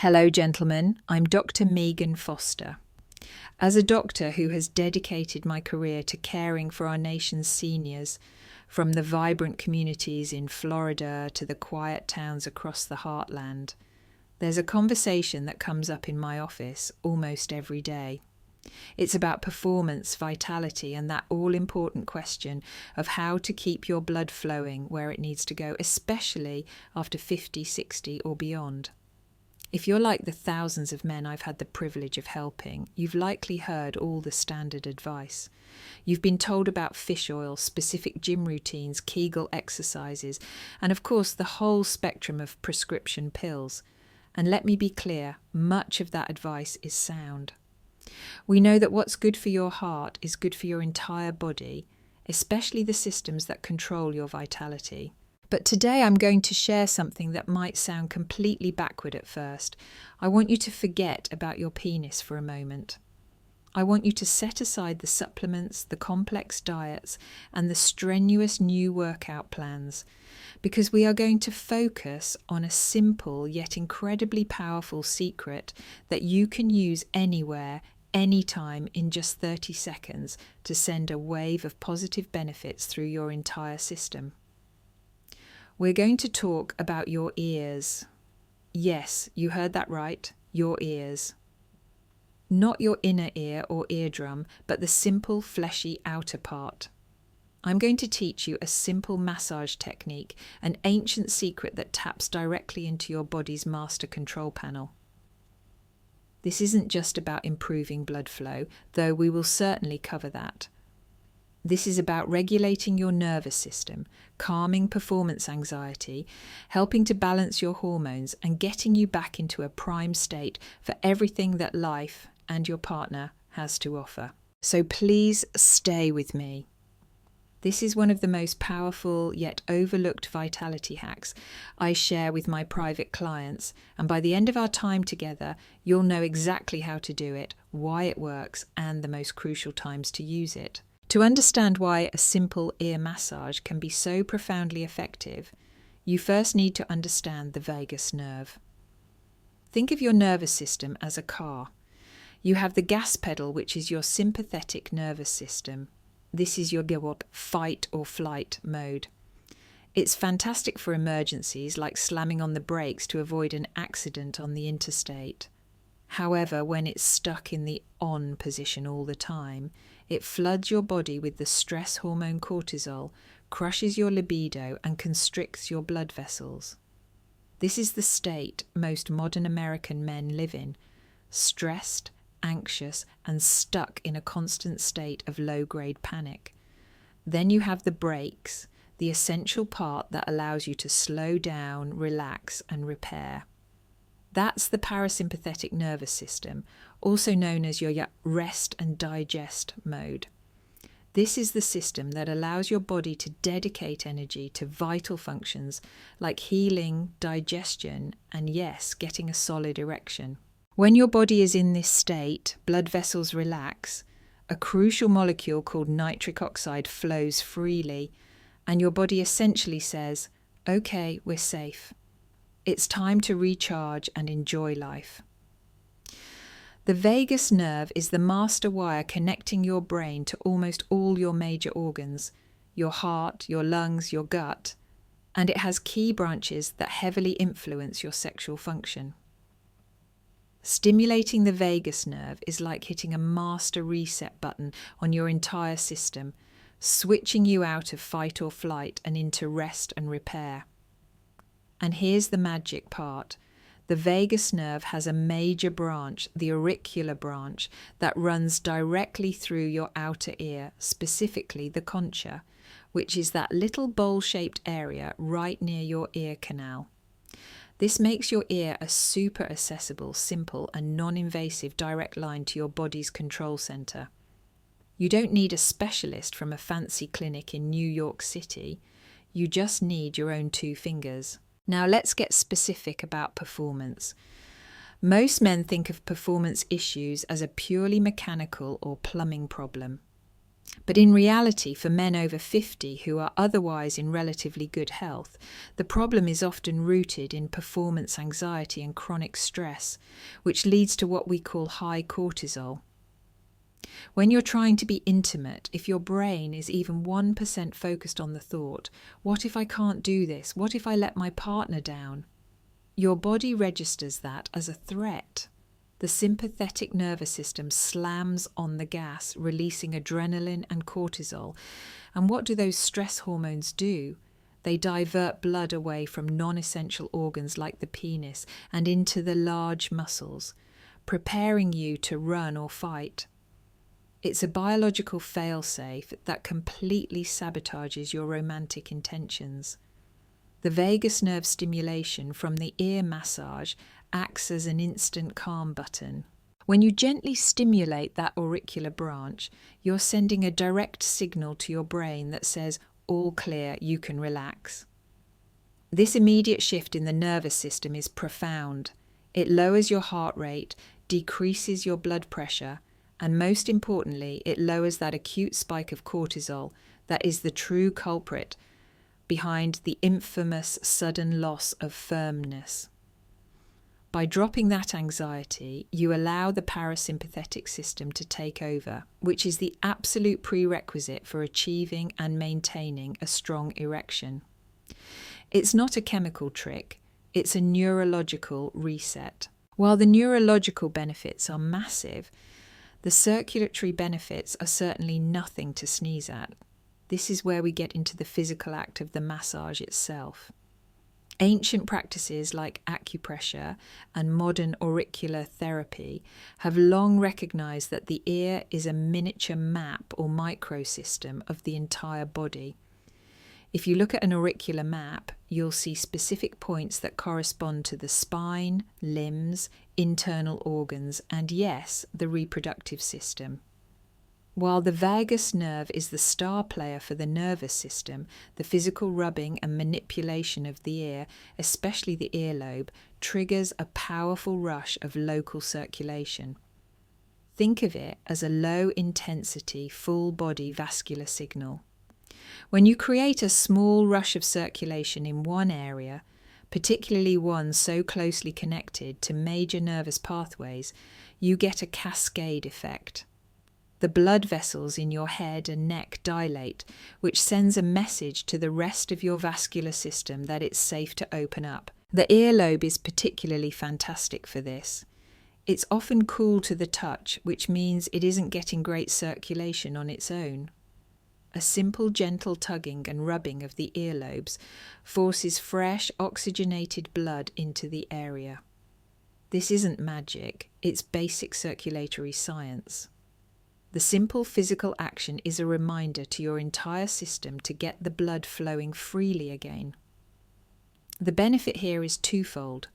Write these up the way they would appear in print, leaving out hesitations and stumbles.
Hello, gentlemen. I'm Dr. Megan Foster. As a doctor who has dedicated my career to caring for our nation's seniors, from the vibrant communities in Florida to the quiet towns across the heartland, there's a conversation that comes up in my office almost every day. It's about performance, vitality, and that all-important question of how to keep your blood flowing where it needs to go, especially after 50, 60 or beyond. If you're like the thousands of men I've had the privilege of helping, you've likely heard all the standard advice. You've been told about fish oil, specific gym routines, Kegel exercises, and of course the whole spectrum of prescription pills. And let me be clear, much of that advice is sound. We know that what's good for your heart is good for your entire body, especially the systems that control your vitality. But today I'm going to share something that might sound completely backward at first. I want you to forget about your penis for a moment. I want you to set aside the supplements, the complex diets, and the strenuous new workout plans, because we are going to focus on a simple yet incredibly powerful secret that you can use anywhere, anytime in just 30 seconds to send a wave of positive benefits through your entire system. We're going to talk about your ears. Yes, you heard that right, your ears. Not your inner ear or eardrum, but the simple, fleshy outer part. I'm going to teach you a simple massage technique, an ancient secret that taps directly into your body's master control panel. This isn't just about improving blood flow, though we will certainly cover that. This is about regulating your nervous system, calming performance anxiety, helping to balance your hormones, and getting you back into a prime state for everything that life and your partner has to offer. So please stay with me. This is one of the most powerful yet overlooked vitality hacks I share with my private clients, and by the end of our time together, you'll know exactly how to do it, why it works, and the most crucial times to use it. To understand why a simple ear massage can be so profoundly effective, you first need to understand the vagus nerve. Think of your nervous system as a car. You have the gas pedal, which is your sympathetic nervous system. This is your fight or flight mode. It's fantastic for emergencies, like slamming on the brakes to avoid an accident on the interstate. However, when it's stuck in the on position all the time, it floods your body with the stress hormone cortisol, crushes your libido, and constricts your blood vessels. This is the state most modern American men live in, stressed, anxious, and stuck in a constant state of low-grade panic. Then you have the brakes, the essential part that allows you to slow down, relax, and repair. That's the parasympathetic nervous system, also known as your rest and digest mode. This is the system that allows your body to dedicate energy to vital functions like healing, digestion, and yes, getting a solid erection. When your body is in this state, blood vessels relax, a crucial molecule called nitric oxide flows freely, and your body essentially says, "Okay, we're safe. It's time to recharge and enjoy life." The vagus nerve is the master wire connecting your brain to almost all your major organs, your heart, your lungs, your gut, and it has key branches that heavily influence your sexual function. Stimulating the vagus nerve is like hitting a master reset button on your entire system, switching you out of fight or flight and into rest and repair. And here's the magic part. The vagus nerve has a major branch, the auricular branch, that runs directly through your outer ear, specifically the concha, which is that little bowl-shaped area right near your ear canal. This makes your ear a super accessible, simple, and non-invasive direct line to your body's control center. You don't need a specialist from a fancy clinic in New York City. You just need your own 2 fingers. Now let's get specific about performance. Most men think of performance issues as a purely mechanical or plumbing problem. But in reality, for men over 50 who are otherwise in relatively good health, the problem is often rooted in performance anxiety and chronic stress, which leads to what we call high cortisol. When you're trying to be intimate, if your brain is even 1% focused on the thought, what if I can't do this? What if I let my partner down? Your body registers that as a threat. The sympathetic nervous system slams on the gas, releasing adrenaline and cortisol. And what do those stress hormones do? They divert blood away from non-essential organs like the penis and into the large muscles, preparing you to run or fight. It's a biological failsafe that completely sabotages your romantic intentions. The vagus nerve stimulation from the ear massage acts as an instant calm button. When you gently stimulate that auricular branch, you're sending a direct signal to your brain that says, all clear, you can relax. This immediate shift in the nervous system is profound. It lowers your heart rate, decreases your blood pressure, and most importantly, it lowers that acute spike of cortisol that is the true culprit behind the infamous sudden loss of firmness. By dropping that anxiety, you allow the parasympathetic system to take over, which is the absolute prerequisite for achieving and maintaining a strong erection. It's not a chemical trick, it's a neurological reset. While the neurological benefits are massive, the circulatory benefits are certainly nothing to sneeze at. This is where we get into the physical act of the massage itself. Ancient practices like acupressure and modern auricular therapy have long recognized that the ear is a miniature map or microsystem of the entire body. If you look at an auricular map, you'll see specific points that correspond to the spine, limbs, internal organs, and yes, the reproductive system. While the vagus nerve is the star player for the nervous system, the physical rubbing and manipulation of the ear, especially the earlobe, triggers a powerful rush of local circulation. Think of it as a low-intensity, full-body vascular signal. When you create a small rush of circulation in one area, particularly one so closely connected to major nervous pathways, you get a cascade effect. The blood vessels in your head and neck dilate, which sends a message to the rest of your vascular system that it's safe to open up. The earlobe is particularly fantastic for this. It's often cool to the touch, which means it isn't getting great circulation on its own. A simple gentle tugging and rubbing of the earlobes forces fresh oxygenated blood into the area. This isn't magic, it's basic circulatory science. The simple physical action is a reminder to your entire system to get the blood flowing freely again. The benefit here is twofold.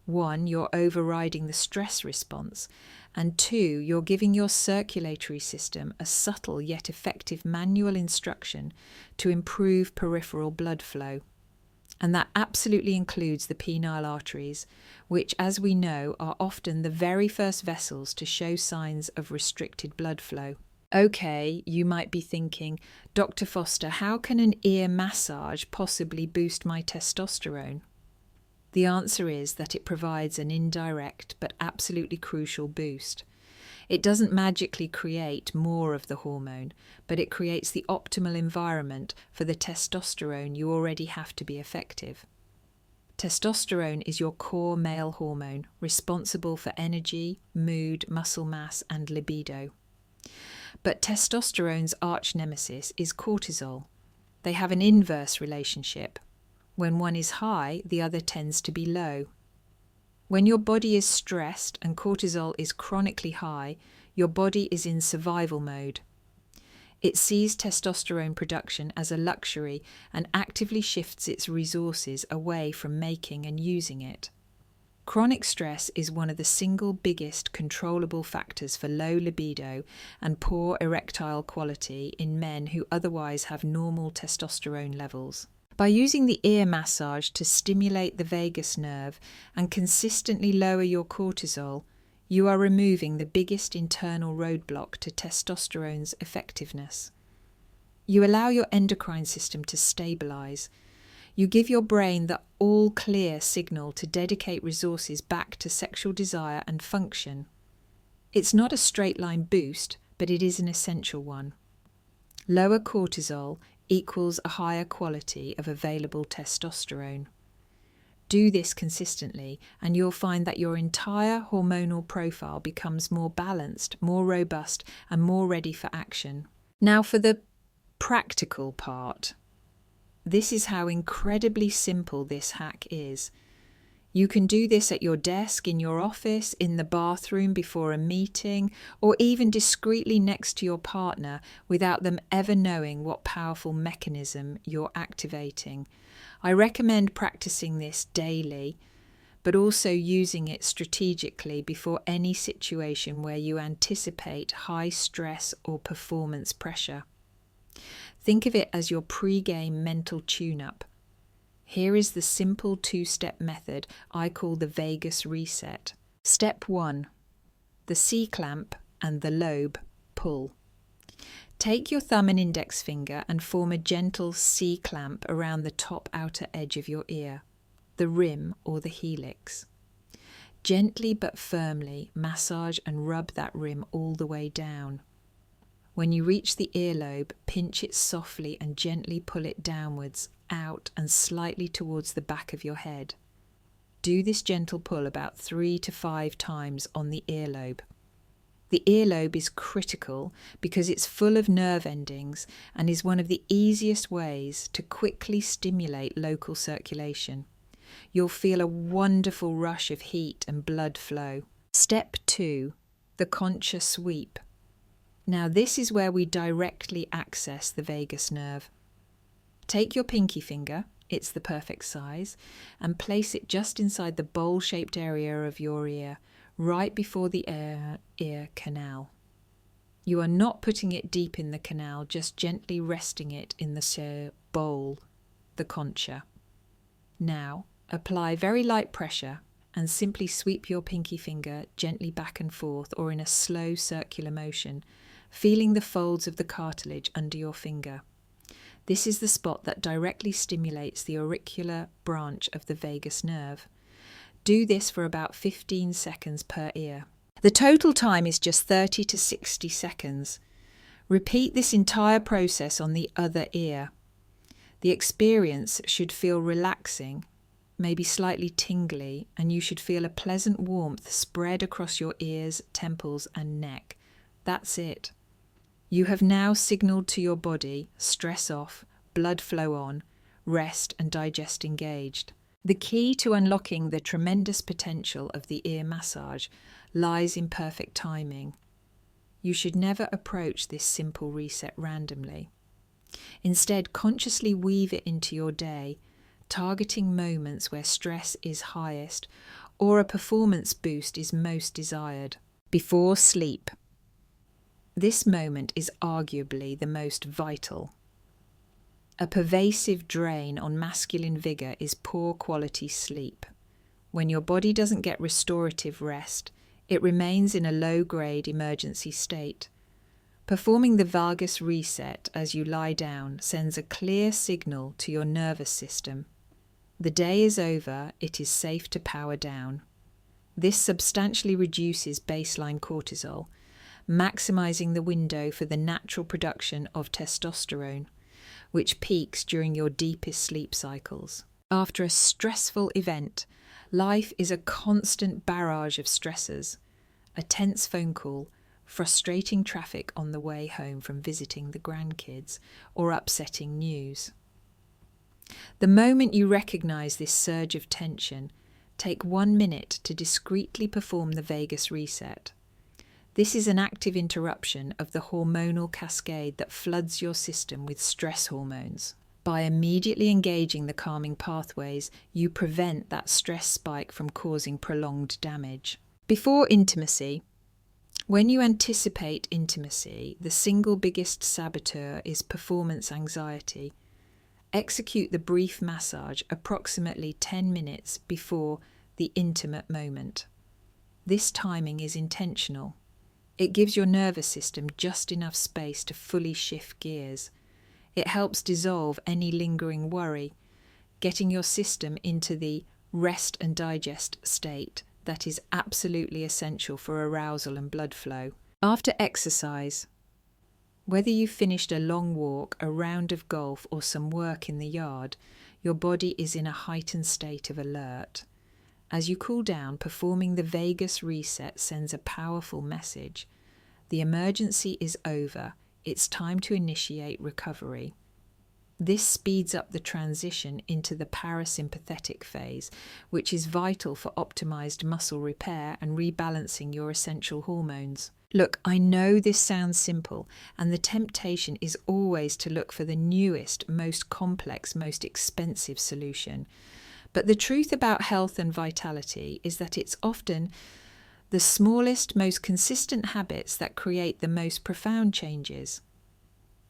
One, you're overriding the stress response, and two, you're giving your circulatory system a subtle yet effective manual instruction to improve peripheral blood flow. And that absolutely includes the penile arteries, which, as we know, are often the very first vessels to show signs of restricted blood flow. Okay, you might be thinking, Dr. Foster, how can an ear massage possibly boost my testosterone? The answer is that it provides an indirect but absolutely crucial boost. It doesn't magically create more of the hormone, but it creates the optimal environment for the testosterone you already have to be effective. Testosterone is your core male hormone, responsible for energy, mood, muscle mass, and libido. But testosterone's arch nemesis is cortisol. They have an inverse relationship. When one is high, the other tends to be low. When your body is stressed and cortisol is chronically high, your body is in survival mode. It sees testosterone production as a luxury and actively shifts its resources away from making and using it. Chronic stress is one of the single biggest controllable factors for low libido and poor erectile quality in men who otherwise have normal testosterone levels. By using the ear massage to stimulate the vagus nerve and consistently lower your cortisol, you are removing the biggest internal roadblock to testosterone's effectiveness. You allow your endocrine system to stabilize. You give your brain the all-clear signal to dedicate resources back to sexual desire and function. It's not a straight-line boost, but it is an essential one. Lower cortisol equals a higher quality of available testosterone. Do this consistently, and you'll find that your entire hormonal profile becomes more balanced, more robust, and more ready for action. Now for the practical part. This is how incredibly simple this hack is. You can do this at your desk, in your office, in the bathroom before a meeting, or even discreetly next to your partner without them ever knowing what powerful mechanism you're activating. I recommend practicing this daily, but also using it strategically before any situation where you anticipate high stress or performance pressure. Think of it as your pre-game mental tune-up. Here is the simple 2-step method I call the vagus reset. Step 1. The C-clamp and the lobe pull. Take your thumb and index finger and form a gentle C-clamp around the top outer edge of your ear, the rim or the helix. Gently but firmly massage and rub that rim all the way down. When you reach the earlobe, pinch it softly and gently pull it downwards, out and slightly towards the back of your head. Do this gentle pull about 3 to 5 times on the earlobe. The earlobe is critical because it's full of nerve endings and is one of the easiest ways to quickly stimulate local circulation. You'll feel a wonderful rush of heat and blood flow. Step 2. The concha sweep. Now this is where we directly access the vagus nerve. Take your pinky finger, it's the perfect size, and place it just inside the bowl-shaped area of your ear, right before the ear canal. You are not putting it deep in the canal, just gently resting it in the bowl, the concha. Now, apply very light pressure and simply sweep your pinky finger gently back and forth or in a slow circular motion, feeling the folds of the cartilage under your finger. This is the spot that directly stimulates the auricular branch of the vagus nerve. Do this for about 15 seconds per ear. The total time is just 30 to 60 seconds. Repeat this entire process on the other ear. The experience should feel relaxing, maybe slightly tingly, and you should feel a pleasant warmth spread across your ears, temples, and neck. That's it. You have now signaled to your body, stress off, blood flow on, rest and digest engaged. The key to unlocking the tremendous potential of the ear massage lies in perfect timing. You should never approach this simple reset randomly. Instead, consciously weave it into your day, targeting moments where stress is highest or a performance boost is most desired. Before sleep. This moment is arguably the most vital. A pervasive drain on masculine vigour is poor quality sleep. When your body doesn't get restorative rest, it remains in a low-grade emergency state. Performing the vagus reset as you lie down sends a clear signal to your nervous system. The day is over, it is safe to power down. This substantially reduces baseline cortisol, maximising the window for the natural production of testosterone, which peaks during your deepest sleep cycles. After a stressful event, life is a constant barrage of stressors, a tense phone call, frustrating traffic on the way home from visiting the grandkids, or upsetting news. The moment you recognise this surge of tension, take 1 minute to discreetly perform the vagus reset. This is an active interruption of the hormonal cascade that floods your system with stress hormones. By immediately engaging the calming pathways, you prevent that stress spike from causing prolonged damage. Before intimacy. When you anticipate intimacy, the single biggest saboteur is performance anxiety. Execute the brief massage approximately 10 minutes before the intimate moment. This timing is intentional. It gives your nervous system just enough space to fully shift gears. It helps dissolve any lingering worry, getting your system into the rest and digest state that is absolutely essential for arousal and blood flow. After exercise, whether you finished a long walk, a round of golf, or some work in the yard, your body is in a heightened state of alert. As you cool down, performing the vagus reset sends a powerful message. The emergency is over. It's time to initiate recovery. This speeds up the transition into the parasympathetic phase, which is vital for optimized muscle repair and rebalancing your essential hormones. Look, I know this sounds simple, and the temptation is always to look for the newest, most complex, most expensive solution. But the truth about health and vitality is that it's often the smallest, most consistent habits that create the most profound changes.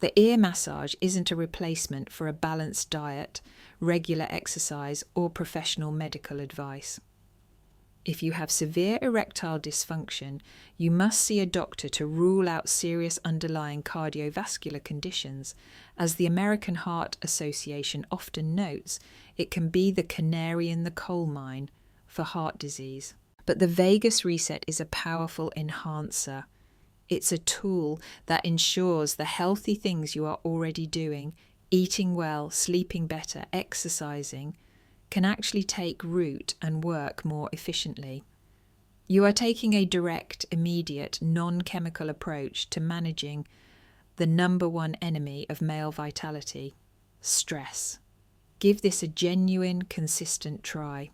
The ear massage isn't a replacement for a balanced diet, regular exercise, or professional medical advice. If you have severe erectile dysfunction, you must see a doctor to rule out serious underlying cardiovascular conditions. As the American Heart Association often notes, it can be the canary in the coal mine for heart disease. But the vagus reset is a powerful enhancer. It's a tool that ensures the healthy things you are already doing, eating well, sleeping better, exercising, can actually take root and work more efficiently. You are taking a direct, immediate, non-chemical approach to managing the number one enemy of male vitality, stress. Give this a genuine, consistent try.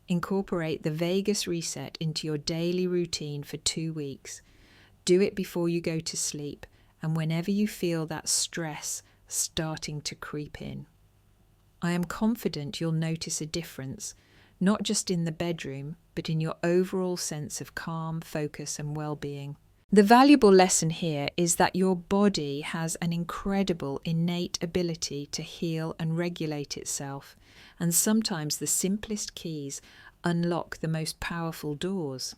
Incorporate the vagus reset into your daily routine for 2 weeks. Do it before you go to sleep and whenever you feel that stress starting to creep in. I am confident you'll notice a difference, not just in the bedroom, but in your overall sense of calm, focus, and well-being. The valuable lesson here is that your body has an incredible innate ability to heal and regulate itself, and sometimes the simplest keys unlock the most powerful doors.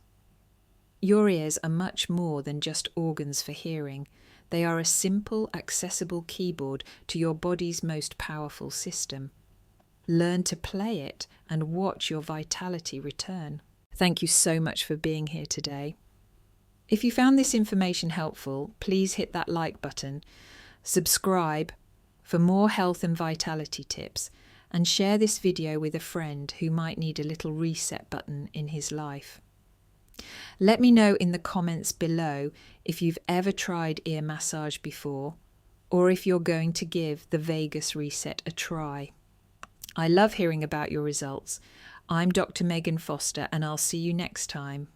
Your ears are much more than just organs for hearing. They are a simple, accessible keyboard to your body's most powerful system. Learn to play it and watch your vitality return. Thank you so much for being here today. If you found this information helpful, please hit that like button, subscribe for more health and vitality tips, and share this video with a friend who might need a little reset button in his life. Let me know in the comments below if you've ever tried ear massage before, or if you're going to give the vagus reset a try. I love hearing about your results. I'm Dr. Megan Foster, and I'll see you next time.